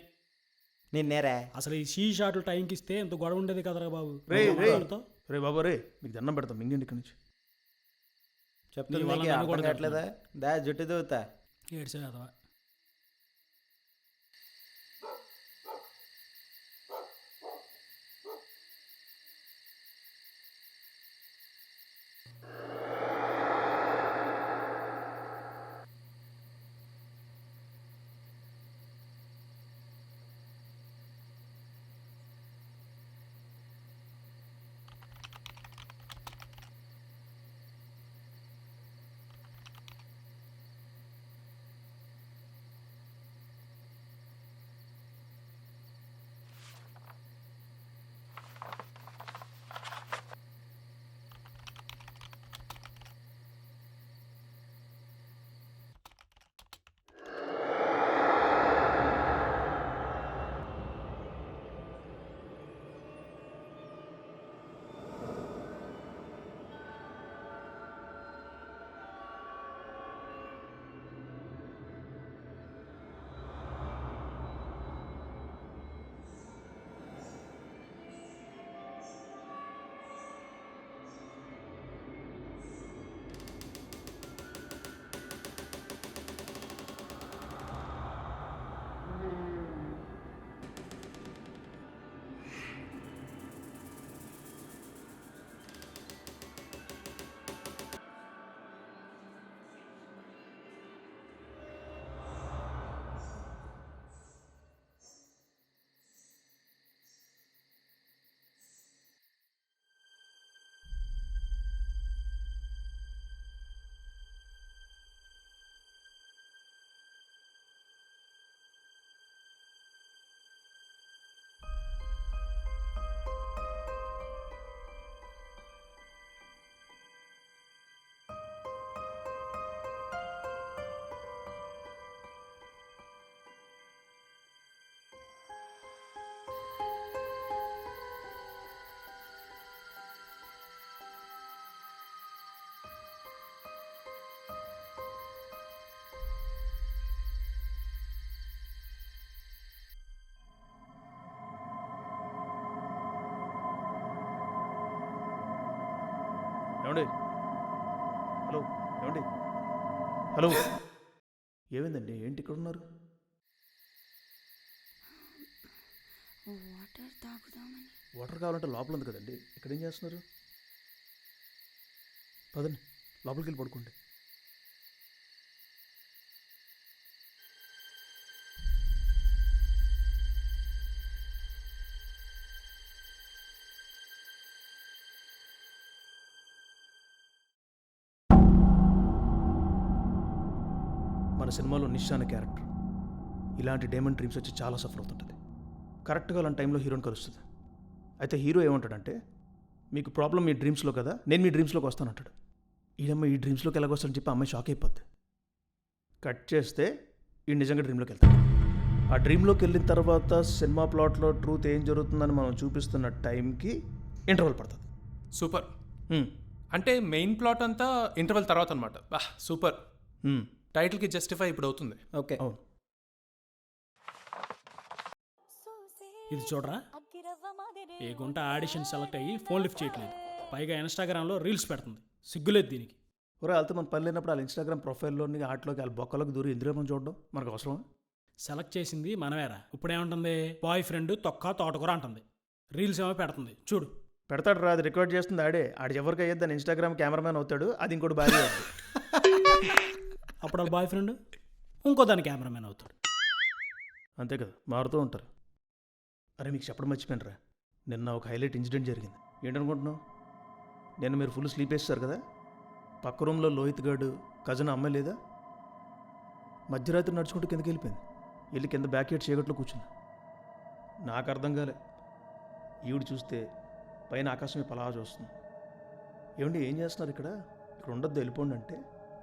నిన్నేరా. అసలు ఈ షీ షాట్లు టైంకి ఇస్తే ఎంత గొడవ ఉండేది కదరా బాబు. రే బాబు రే, మీకు దండం పెడతాం మింగండి ఇక్కడి నుంచి. చెప్తుంది నీ వల్ల నీకు నన్ను అర్థం కూడా కావట్లేదా? దా జుట్టు దూతా. ఏడ్చే కదవా. ఏమండి? హలో ఏమండి? హలో ఏమైందండి? ఏంటి ఇక్కడ ఉన్నారు? వాటర్ తాగుదామని. వాటర్ కావాలంటే లోపల ఉంది కదండి, ఇక్కడ ఏం చేస్తున్నారు? పదండి లోపలికి వెళ్ళి పడుకోండి. మన సినిమాలో నిషా అనే క్యారెక్టర్ ఇలాంటి డైమండ్ డ్రీమ్స్ వచ్చి చాలా సఫర్ అవుతుంటుంది. కరెక్ట్గా అలాంటి టైంలో హీరోని కలుస్తుంది. అయితే హీరో ఏమంటాడంటే, మీకు ప్రాబ్లం మీ డ్రీమ్స్లో కదా, నేను మీ డ్రీమ్స్లోకి వస్తానంటాడు. ఈడమ్మ ఈ డ్రీమ్స్లోకి ఎలాగొస్తానని చెప్పి అమ్మాయి షాక్ అయిపోద్ది. కట్ చేస్తే ఈ నిజంగా డ్రీమ్లోకి వెళ్తాడు. ఆ డ్రీమ్లోకి వెళ్ళిన తర్వాత సినిమా ప్లాట్లో ట్రూత్ ఏం జరుగుతుందని మనం చూపిస్తున్న టైంకి ఇంటర్వల్ పడుతుంది. సూపర్. అంటే మెయిన్ ప్లాట్ అంతా ఇంటర్వెల్ తర్వాత అనమాట. సూపర్. టైటిల్కి జస్టిఫై ఇప్పుడు అవుతుంది. ఓకే. అవును. ఇది చూడరా, ఏ గుంట ఆడిషన్ సెలెక్ట్ అయ్యి ఫోన్ లిఫ్ట్ చేయట్లేదు, పైగా ఇన్స్టాగ్రామ్లో రీల్స్ పెడుతుంది. సిగ్గులేదు దీనికి. ఒరే వాళ్ళతో మన పని లేనప్పుడు వాళ్ళ ఇన్స్టాగ్రామ్ ప్రొఫైల్లోని ఆటలోకి వాళ్ళ బొక్కలోకి దూరి ఎందులో మనం చూడడం మనకు అవసరం? సెలెక్ట్ చేసింది మనమేరా. ఇప్పుడేమంటుంది, బాయ్ ఫ్రెండ్ తొక్క తోటకూర అంటుంది. రీల్స్ ఏమో పెడుతుంది చూడు. పెడతాడు రా, అది రికార్డ్ చేస్తుంది ఆడే. ఆడు ఎవరికి అయ్యేది దాని ఇన్స్టాగ్రామ్ కెమెరామ్యాన్ అవుతాడు, అది ఇంకోటి భార్య అవుతుంది. అప్పుడు వాళ్ళ బాయ్ ఫ్రెండ్ ఇంకో దాని కెమెరామెన్ అవుతాడు. అంతే కదా, మారుతూ ఉంటారు. అరే మీకు చెప్పడం మర్చిపోయినరా, నిన్న ఒక హైలైట్ ఇన్సిడెంట్ జరిగింది. ఏంటనుకుంటున్నావు? నిన్న మీరు ఫుల్ స్లీప్ వేస్తారు కదా, పక్క రూమ్లో లోహిత్ గాడు కజిన్ అమ్మాయి లేదా, మధ్యరాత్రి నడుచుకుంటూ కిందకి వెళ్ళిపోయింది. వెళ్ళి కింద బ్యాక్ యార్డ్ చీకట్లో కూర్చుంది. నాకు అర్థం కాలే. ఈవిడ చూస్తే పైన ఆకాశం వైపు అలా చూస్తుంది. ఏమండి ఏం చేస్తున్నారు ఇక్కడ, ఇక్కడ ఉండొద్దు వెళ్ళిపోండి అంటే,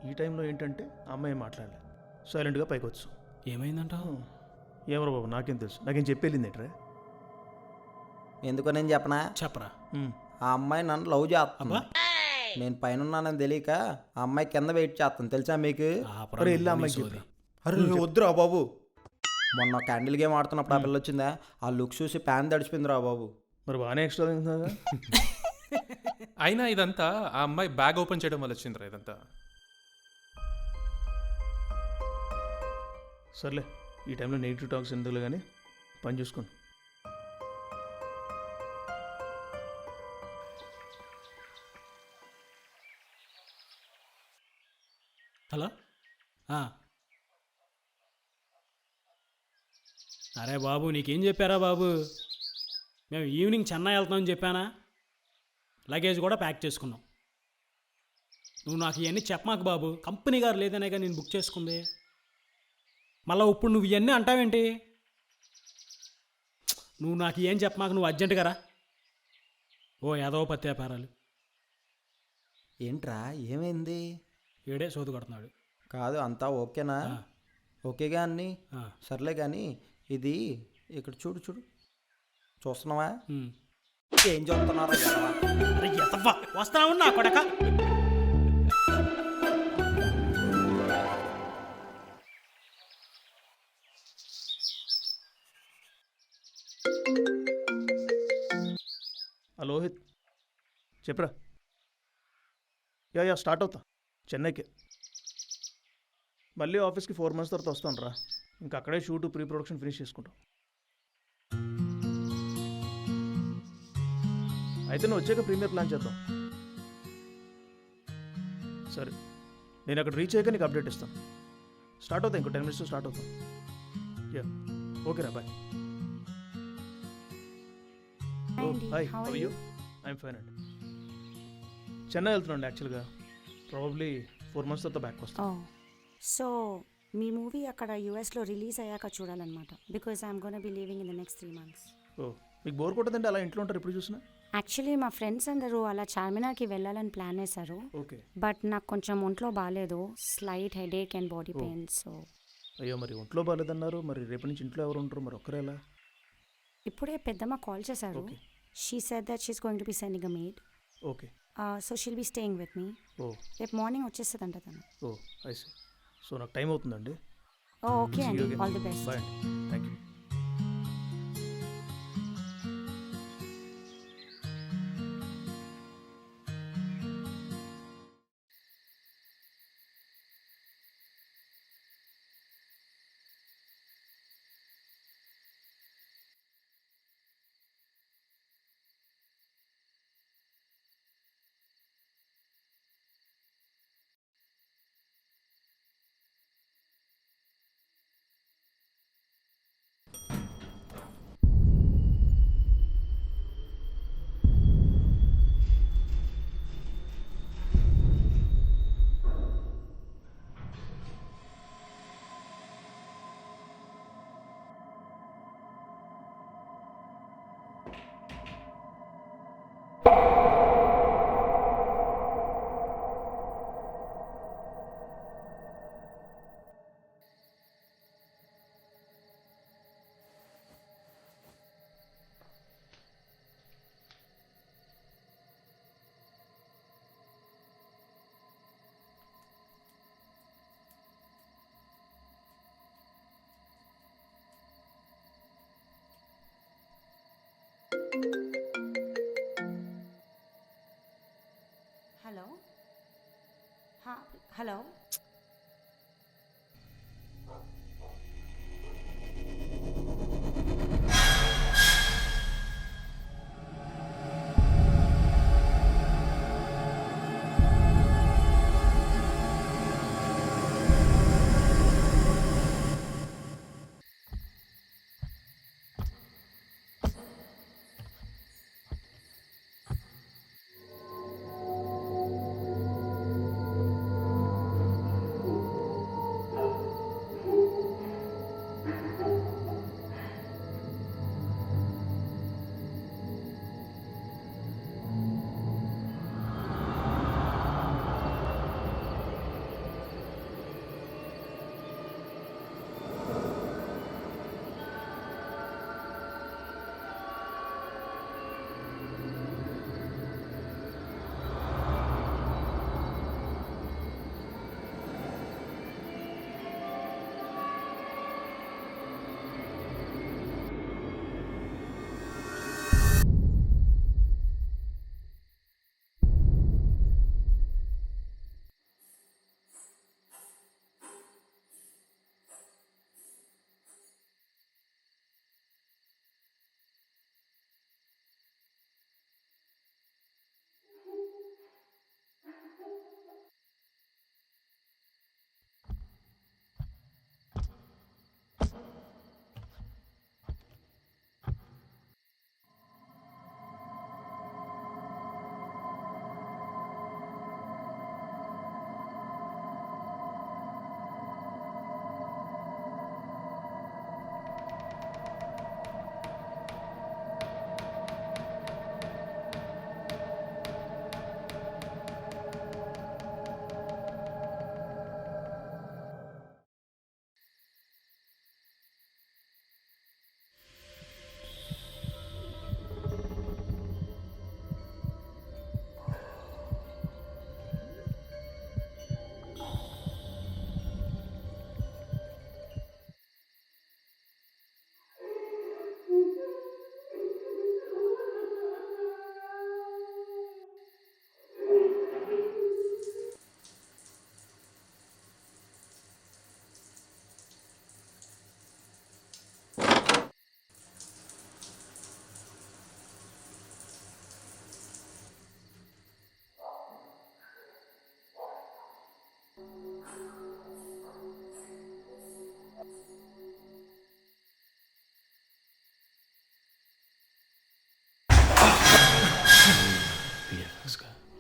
ఈ టైంలో ఏంటంటే ఆ అమ్మాయి మాట్లాడలేదు, సైలెంట్గా పైకి వచ్చు. ఏమైందంటావు? ఏమరా బాబు, నాకేం తెలుసు, నాకేం చెప్పేళ్ళింది ఏంట్రా? ఎందుకో నేను చెప్పనా? చెప్పరా. ఆ అమ్మాయి నన్ను లవ్ చేస్తుంది. నేను పైన ఉన్నానని తెలియక ఆ అమ్మాయి కింద వెయిట్ చేస్తాను, తెలుసా మీకు? అరే వద్దురా బాబు. మొన్న క్యాండిల్ గేమ్ ఆడుతున్నప్పుడు ఆ పిల్ల వచ్చిందా, ఆ లుక్ చూసి ప్యాన్ తడిచిపోయింది రా బాబు. మరి బాగానే ఎక్స్ట్రా అయినా ఇదంతా ఆ అమ్మాయి బ్యాగ్ ఓపెన్ చేయడం వల్ల వచ్చిందిరా ఇదంతా. సర్లే, ఈ టైంలో నెగిటివ్ టాక్స్ ఎందుకు కానీ పని చూసుకోండి. హలో. అరే బాబు, నీకేం చెప్పారా బాబు? మేము ఈవినింగ్ చెన్నై వెళ్తామని చెప్పానా? లగేజ్ కూడా ప్యాక్ చేసుకున్నాం. నువ్వు నాకు ఇవన్నీ చెప్పమాకు బాబు, కంపెనీ గారు లేదనేగా నేను బుక్ చేసుకుంది. మళ్ళీ ఇప్పుడు నువ్వు ఇవన్నీ అంటావేంటి? నువ్వు నాకు ఏం చెప్పమాకు, నువ్వు అర్జెంటుగా రా. ఓ ఏదో పత్తి వ్యాపారాలు. ఏంట్రా ఏమైంది? ఏడే సోదు కొడుతున్నాడు. కాదు అంతా ఓకేనా? ఓకేగా అన్ని సర్లే కానీ ఇది ఇక్కడ చూడు చూడు, చూస్తున్నావా? ఏం చూస్తున్నారా? వస్తావు నా కొడక. లోహిత్ చెప్పరా. యా స్టార్ట్ అవుతా చెన్నైకి. మళ్ళీ ఆఫీస్కి 4 months తర్వాత వస్తాను రా. ఇంకా అక్కడే షూట్ ప్రీ ప్రొడక్షన్ ఫినిష్ చేసుకుంటాం. అయితే నువ్వు వచ్చాక ప్రీమియర్ ప్లాన్ చేద్దాం. సరే, నేను అక్కడ రీచ్ అయ్యాక నీకు అప్డేట్ ఇస్తాను. స్టార్ట్ అవుతాయి, ఇంకో 10 minutes స్టార్ట్ అవుతాం. యా ఓకే రా, bye. Hi, how are you? I'm fine అండి. చెన్నై వెళ్తున్నాండి యాక్చువల్గా. ప్రాబబ్లీ 4 months తర్వాత బ్యాక్ వస్తాను. సో మీ మూవీ అక్కడ యూఎస్లో రిలీజ్ అయ్యాక చూడాలన్నమాట, because I'm gonna be leaving in the next 3 months. ఓ మీకు బోర్ కొట్టదండి అలా ఇంట్లో ఉంటారు ఎప్పుడు చూసినా? యాక్చువల్లీ మా ఫ్రెండ్స్ అందరూ అలా చార్మినార్కి వెళ్ళాలని ప్లాన్ వేశారు. ఓకే. బట్ నాకు కొంచెం ఒంట్లో బాగాలేదు, slight headache and body pains. So అయ్యో, మరి ఒంట్లో బాగాలేదన్నారు, మరి రేపు నుంచి ఇంట్లో ఎవరు ఉంటారు, మరి ఒక్కరేలా? ఇప్పుడే పెద్దమ్మ కాల్ చేశారు. She said that she's going to be sending a maid. Okay. So she'll be staying with me. ఓ రేపు మార్నింగ్ వచ్చేస్తుందంట తను. Oh I see. సో నాకు టైం అవుతుందండి. ఓకే అండి, ఆల్ ది బెస్ట్. బాయ్ అండి, థ్యాంక్ యూ. హలో హలో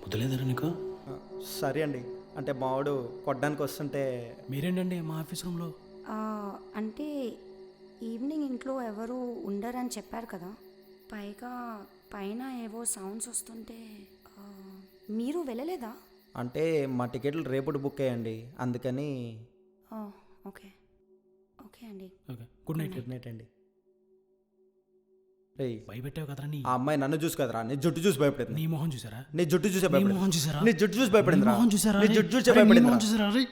ముద్దలేదరా నీకు? సరే అండి, అంటే మావాడు కొట్టడానికి వస్తుంటే. మీరేంటండి మా ఆఫీస్ రూమ్లో? అంటే ఈవినింగ్ ఇంట్లో ఎవరు ఉండరని చెప్పారు కదా, పైగా పైన ఏవో సౌండ్స్ వస్తుంటే మీరు వెళ్ళలేదా? అంటే మా టికెట్లు రేపటి బుక్ అయ్యండి, అందుకని. ఓకే ఓకే అండి. Okay, good night. Good night అండి. రేయ్, భయపెట్టావు కదరా నీ. ఆ అమ్మాయి నన్ను చూసి కదరా, నీ జుట్టు చూసి భయపడింది. నీ మొహం చూసారా? నీ జుట్టు చూసే నీ భయపడింది. మొహం చూసారా? నీ జుట్టు చూసి భయపడింది. నీ మొహం చూసారా? నీ జుట్టు చూసే అరే, నీ భయపడింది. మొహం చూసారా? అరే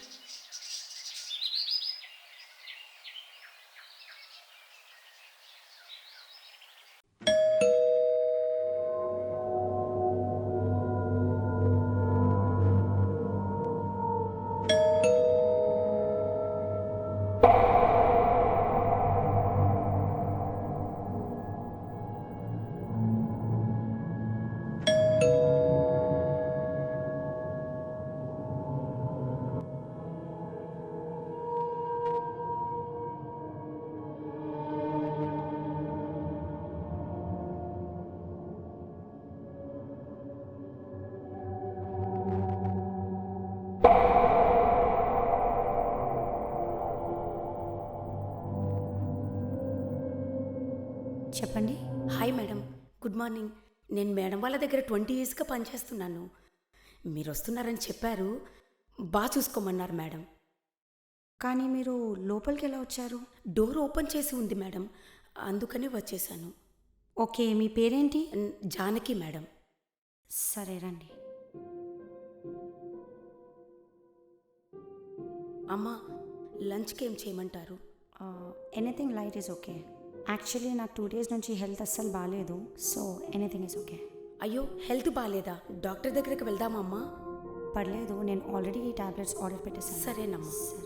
చెప్పండి. Hi madam, good morning. నేను మేడం వాళ్ళ దగ్గర 20 yearsగా పనిచేస్తున్నాను. మీరు వస్తున్నారని చెప్పారు, బాగా చూసుకోమన్నారు మేడం. కానీ మీరు లోపలికి ఎలా వచ్చారు? డోర్ ఓపెన్ చేసి ఉంది మేడం, అందుకనే వచ్చేసాను. ఓకే, మీ పేరేంటి? జానకి మేడం. సరే రండి. అమ్మా, లంచ్కి ఏం చేయమంటారు? Anything light is okay. Actually నాకు 2 days నుంచి హెల్త్ అస్సలు బాగాలేదు. So anything is okay. అయ్యో హెల్త్ బాగాలేదా? డాక్టర్ దగ్గరికి వెళ్దామా అమ్మా? పర్లేదు, నేను ఆల్రెడీ ఈ టాబ్లెట్స్ ఆర్డర్ పెట్టేసాను. సరేనమ్మా. సరే.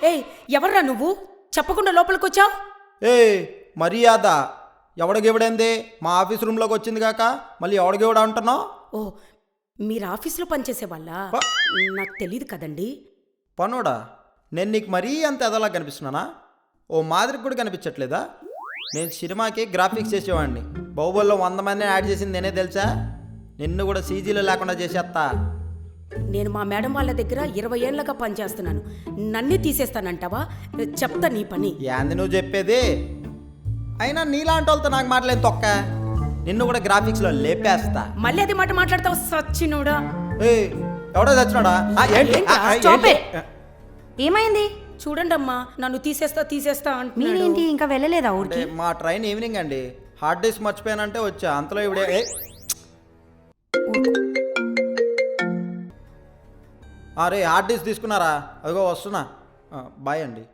ఏయ్ ఎవర్రా నువ్వు? చెప్పకుండా లోపలికి వచ్చావు? ఏ మర్యాద ఎవడగివడైంది? మా ఆఫీస్ రూమ్లోకి వచ్చింది కాక మళ్ళీ ఎవడగివడ అంటున్నావు? ఓ మీరు ఆఫీస్లో పనిచేసే వాళ్ళ? నాకు తెలియదు కదండి. పనోడా, నేను నీకు మరీ అంత ఎదలా కనిపిస్తున్నానా? ఓ మాదిరికి కూడా కనిపించట్లేదా? నేను సినిమాకి గ్రాఫిక్స్ చేసేవాడిని. బాహుబలిలో 100 మందిని యాడ్ చేసింది నేనే తెలుసా? నిన్ను కూడా సీజీలో లేకుండా చేసేస్తా. నేను మా మేడం వాళ్ళ దగ్గర 20 ఏళ్ళగా పనిచేస్తున్నాను. నన్నే తీసేస్తానంటావా? చెప్తా నీ పని. ఏంది నువ్వు చెప్పేది? అయినా నీలాంటి వాళ్ళతో నాకు మాటలేని తొక్క. నిన్ను కూడా గ్రాఫిక్స్లో లేపేస్తా. మళ్ళీ అది మాట మాట్లాడతావు సచ్చినోడా? ఏ ఎవడో చచ్చినాడా? Stop it. ఏమైంది? చూడండి అమ్మా, నన్ను తీసేస్తా అంటున్నాడు. మీరేంటి ఇంకా వెళ్ళలేదా అంటే ఊరికి? మా ట్రైన్ ఈవినింగ్ అండి. హార్డ్ డిస్క్ మర్చిపోయానంటే వచ్చా. అంతలో ఇవిడే అరే హార్డ్ డిస్క్ తీసుకున్నారా? అదిగో వస్తున్నా. బాయ్ అండి.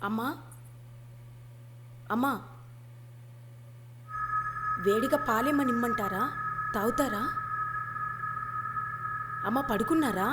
అమ్మా అమ్మా, వేడిగా పాలేమని ఇమ్మంటారా? తాగుతారా? అమ్మ పడుకున్నారా?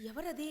ఎవరది?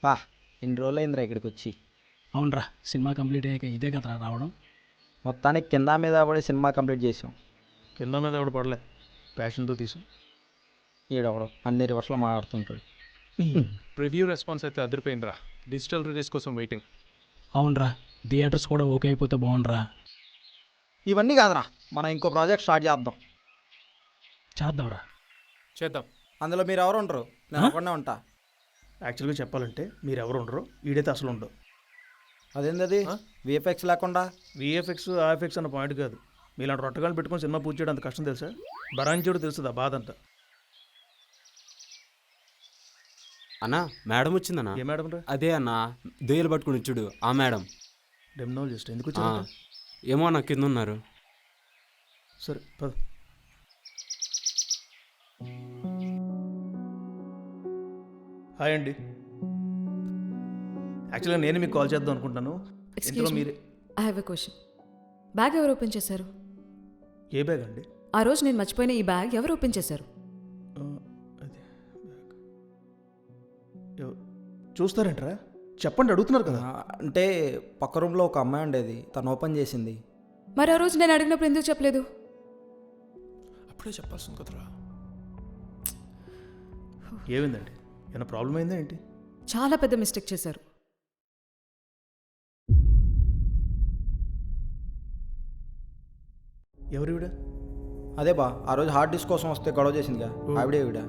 పా ఇన్ని రోజులు అయిందిరా ఇక్కడికి వచ్చి. అవునరా, సినిమా కంప్లీట్ అయ్యాక ఇదే కదరా రావడం. మొత్తానికి కింద మీద పడి సినిమా కంప్లీట్ చేసాం. కింద మీద ఎవడు పడలే, ప్యాషన్తో తీసాం. ఈడొకడు అన్ని రివర్స్లో మాట్లాడుతుంటాడు. ప్రివ్యూ రెస్పాన్స్ అయితే అదిరిపోయిందిరా. డిజిటల్ రిలీజ్ కోసం వెయిటింగ్. అవునరా, థియేటర్స్ కూడా ఓకే అయిపోతే బాగుండరా. ఇవన్నీ కాదురా, మనం ఇంకో ప్రాజెక్ట్ స్టార్ట్ చేద్దాం. చేద్దాంరా. చేద్దాం. అందులో మీరు ఎవరు ఉండరు, నేను ఒకనే ఉంటా. యాక్చువల్గా చెప్పాలంటే మీరు ఎవరు ఉండరు, ఈడైతే అసలు ఉండవు. అదేంటది విఎఫ్ఎక్స్ లేకుండా? విఎఫ్ఎక్స్ ఆఎఫ్ఎక్స్ అన్న పాయింట్ కాదు. మీలాంటి రొట్టగాలు పెట్టుకొని సినిమా పూజ చేయడం అంత కష్టం తెలుసా? బరాంచోడు తెలుస్తుంది ఆ బాధ అంతా. అన్నా మేడం వచ్చిందన్నా. ఏ మేడం రా? అదే అన్నా, దొయ్యలు పట్టుకుని చూడు ఆ మేడం. డెమినాలజిస్ట్ ఎందుకు వచ్చారు? ఏమో అన్న కింద ఉన్నారు. సరే పద. హాయ్ అండి. యాక్చువల్గా నేను మీకు కాల్ చేద్దాం అనుకుంటాను. ఇంతలో మీరే. I have a question. Bag ఎవరు ఓపెన్ చేశారు? ఏ బ్యాగ్ అండి? ఆ రోజు నేను మర్చిపోయిన ఈ బ్యాగ్ ఎవరు ఓపెన్ చేశారు? అదే బ్యాగ్. చూస్తారేంట్రా? చెప్పండి, అడుగుతున్నారు కదా. అంటే పక్క రూమ్లో ఒక అమ్మాయి ఉండేది, తను ఓపెన్ చేసింది. మరి ఆ రోజు నేను అడిగినప్పుడు ఎందుకు చెప్పలేదు? అప్పుడే చెప్పాల్సింది కదరా. ఏమైందండి? ఏమైనా ప్రాబ్లం అయిందా ఏంటి? చాలా పెద్ద మిస్టేక్ చేశారు. ఎవరివిడ? అదే బా, ఆ రోజు హార్డ్ డిస్క్ కోసం వస్తే గొడవ చేసిందిగా, ఆవిడే ఈవిడ.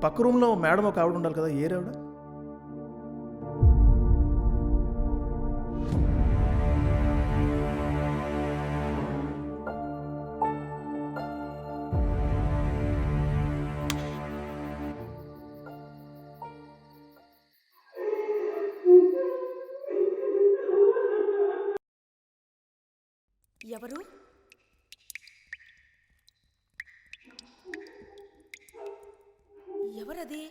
పక్క రూమ్లో మేడం ఒక ఆవిడ ఉండాలి కదా, ఏరావిడ? ఎవరు? ఎవరది?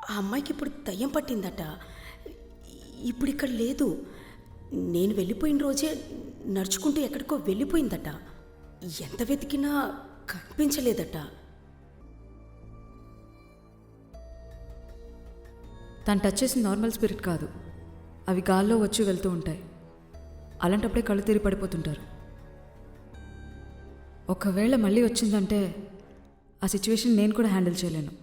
ఆ అమ్మాయికి ఇప్పుడు దయ్యం పట్టిందట. ఇప్పుడు ఇక్కడ లేదు. నేను వెళ్ళిపోయిన రోజే నడుచుకుంటూ ఎక్కడికో వెళ్ళిపోయిందట. ఎంత వెతికినా కనిపించలేదట. తను టచ్ చేసిన నార్మల్ స్పిరిట్ కాదు, అవి గాల్లో వచ్చి వెళ్తూ ఉంటాయి. అలాంటప్పుడే కళ్ళు తిరిగి పడిపోతుంటారు. ఒకవేళ మళ్ళీ వచ్చిందంటే ఆ సిచ్యువేషన్ నేను కూడా హ్యాండిల్ చేయలేను.